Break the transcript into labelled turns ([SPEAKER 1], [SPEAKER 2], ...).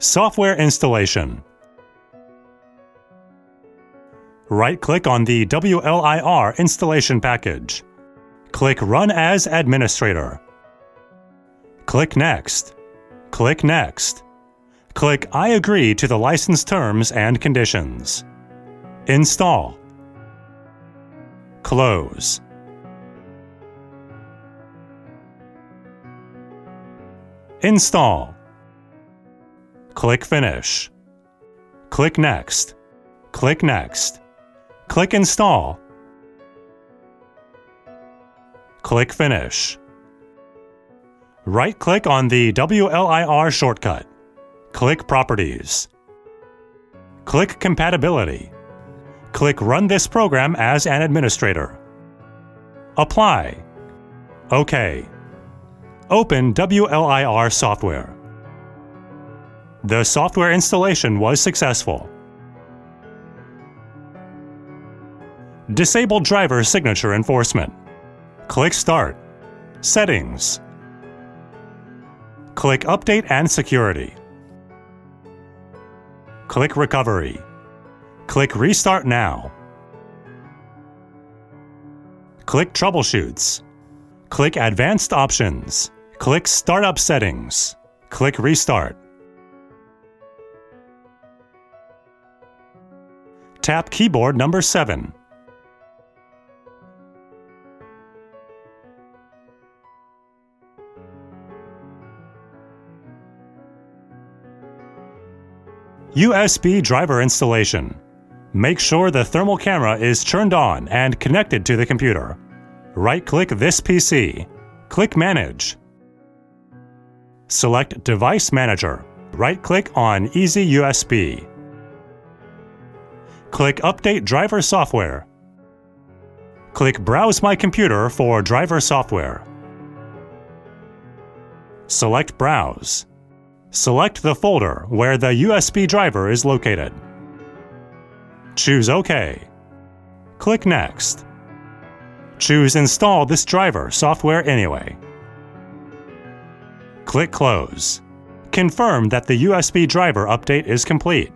[SPEAKER 1] Software installation. Right-click on the WLIR installation package. Click Run as Administrator. Click Next. Click Next. Click I agree to the license terms and conditions. Install. Close. Install. Click Finish. Click Next. Click Next. Click Install. Click Finish. Right-click on the WLIR shortcut. Click Properties. Click Compatibility. Click Run this program as an administrator. Apply. OK. Open WLIR software. The software installation was successful. Disable driver signature enforcement. Click Start. Settings. Click Update and Security. Click Recovery. Click Restart Now. Click Troubleshoots. Click Advanced Options. Click Startup Settings. Click Restart. Tap keyboard number 7. USB driver installation. Make sure the thermal camera is turned on and connected to the computer. Right-click this PC. Click Manage. Select Device Manager. Right-click on Easy USB. Click Update Driver Software. Click Browse My Computer for driver software. Select Browse. Select the folder where the USB driver is located. Choose OK. Click Next. Choose Install this driver software anyway. Click Close. Confirm that the USB driver update is complete.